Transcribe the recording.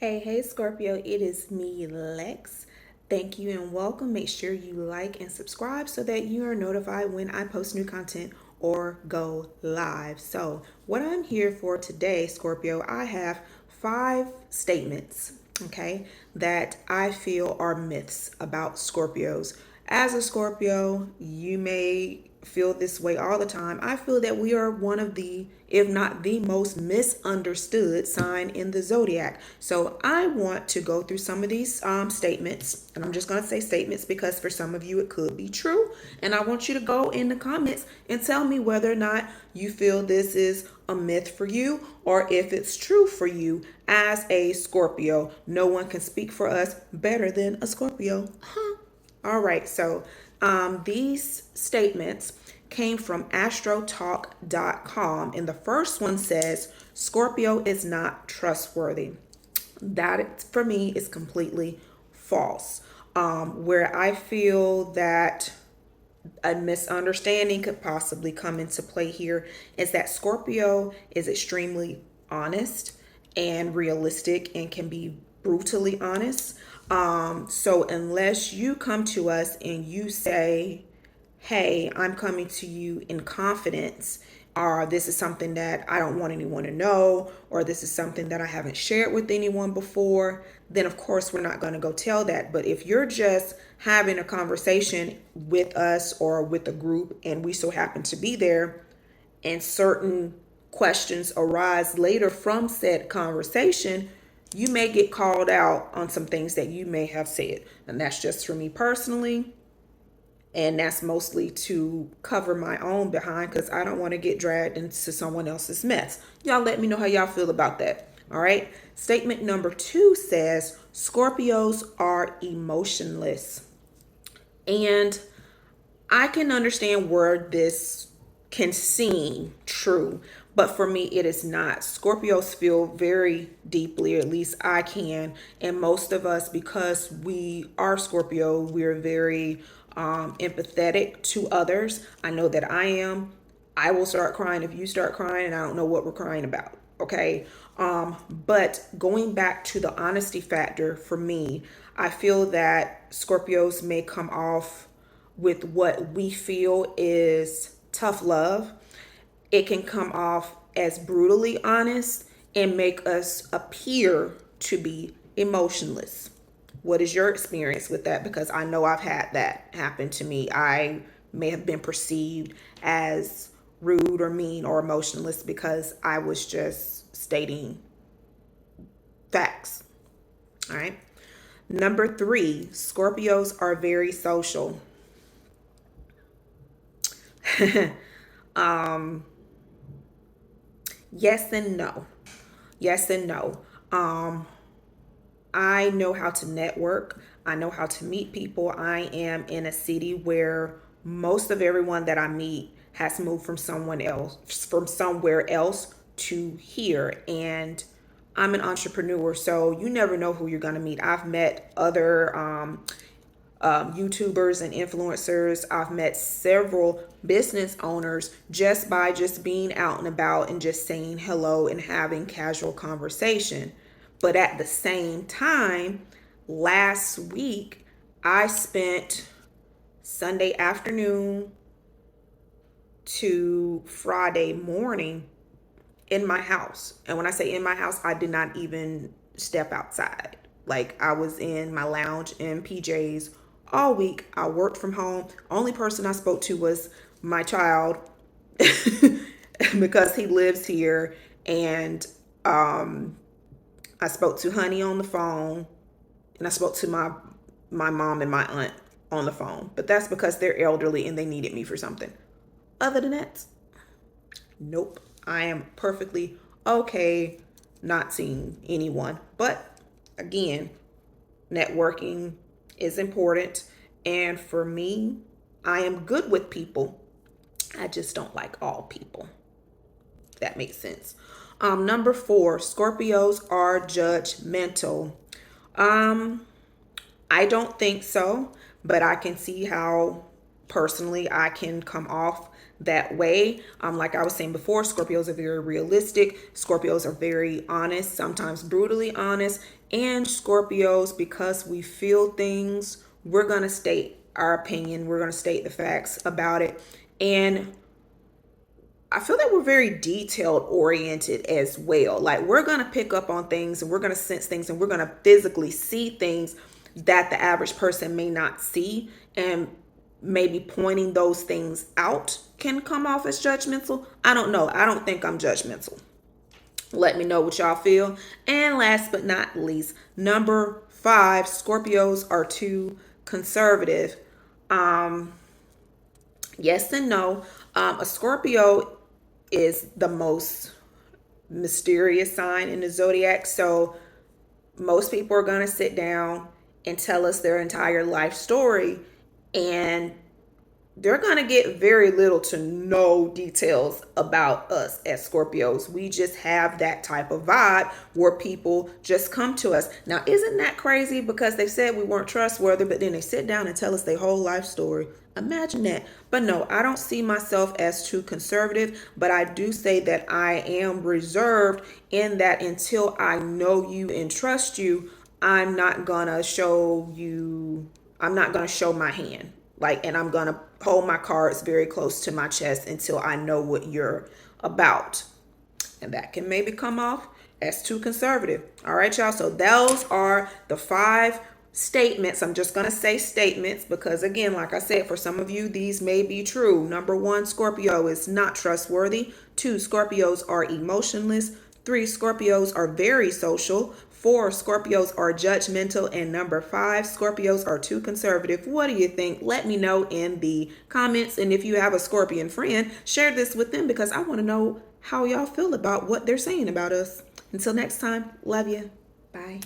Hey, Scorpio, it is me, Lex. Thank you and welcome. Make sure you like and subscribe so that you are notified when I post new content or go live. So, what I'm here for today, Scorpio, I have 5 statements, okay, that I feel are myths about Scorpios. As a Scorpio, you may feel this way all the time. I feel that we are one of the, if not the most misunderstood sign in the zodiac. So I want to go through some of these statements, and I'm just going to say statements because for some of you it could be true. And I want you to go in the comments and tell me whether or not you feel this is a myth for you or if it's true for you as a Scorpio. No one can speak for us better than a Scorpio. All right, so these statements came from astrotalk.com, and the first one says Scorpio is not trustworthy. That for me is completely false. Where I feel that a misunderstanding could possibly come into play here is that Scorpio is extremely honest and realistic and can be brutally honest. So unless you come to us and you say, hey, I'm coming to you in confidence, or this is something that I don't want anyone to know, or this is something that I haven't shared with anyone before, then of course we're not going to go tell that. But if you're just having a conversation with us or with a group and we so happen to be there and certain questions arise later from said conversation, you may get called out on some things that you may have said. And that's just for me personally. And that's mostly to cover my own behind because I don't want to get dragged into someone else's mess. Y'all let me know how y'all feel about that. All right. Statement number 2 says Scorpios are emotionless. And I can understand where this can seem true, but for me, it is not. Scorpios feel very deeply, or at least I can. And most of us, because we are Scorpio, we're very empathetic to others. I know that I am. I will start crying if you start crying, and I don't know what we're crying about. Okay. But going back to the honesty factor for me, I feel that Scorpios may come off with what we feel is tough love. It can come off as brutally honest and make us appear to be emotionless. What is your experience with that? Because I know I've had that happen to me. I may have been perceived as rude or mean or emotionless because I was just stating facts. All right. Number 3, Scorpios are very social. Yes and no. Yes and no. I know how to network. I know how to meet people. I am in a city where most of everyone that I meet has moved from somewhere else to here. And I'm an entrepreneur, so you never know who you're going to meet. I've met other YouTubers and influencers. I've met several business owners just by just being out and about and just saying hello and having casual conversation. But at the same time, last week I spent Sunday afternoon to Friday morning in my house. And when I say in my house, I did not even step outside. Like I was in my lounge in PJs all week. I worked from home. Only person I spoke to was my child because he lives here. And I spoke to Honey on the phone, and I spoke to my mom and my aunt on the phone. But that's because they're elderly and they needed me for something. Other than that, nope. I am perfectly okay not seeing anyone. But again, networking is important. And for me, I am good with people. I just don't like all people. If that makes sense. Number 4, Scorpios are judgmental. Um, I don't think so, but I can see how personally I can come off that way. Like I was saying before, Scorpios are very realistic. Scorpios are very honest, sometimes brutally honest. And Scorpios, because we feel things, we're going to state our opinion. We're going to state the facts about it. And I feel that we're very detailed oriented as well. Like we're going to pick up on things and we're going to sense things and we're going to physically see things that the average person may not see. And maybe pointing those things out can come off as judgmental. I don't know. I don't think I'm judgmental. Let me know what y'all feel. And last but not least, number 5, Scorpios are too conservative. Yes and no. A Scorpio is the most mysterious sign in the zodiac. So most people are going to sit down and tell us their entire life story, and they're going to get very little to no details about us as Scorpios. We just have that type of vibe where people just come to us. Now, isn't that crazy? Because they said we weren't trustworthy, but then they sit down and tell us their whole life story. Imagine that. But no, I don't see myself as too conservative, but I do say that I am reserved in that until I know you and trust you, I'm not going to show you, I'm not going to show my hand. Like, and I'm going to hold my cards very close to my chest until I know what you're about. And that can maybe come off as too conservative. All right, y'all. So those are the 5 statements. I'm just going to say statements because, again, like I said, for some of you, these may be true. Number 1, Scorpio is not trustworthy. 2, Scorpios are emotionless. 3, Scorpios are very social. 4, Scorpios are judgmental. And number 5, Scorpios are too conservative. What do you think? Let me know in the comments. And if you have a Scorpion friend, share this with them because I want to know how y'all feel about what they're saying about us. Until next time, love you. Bye.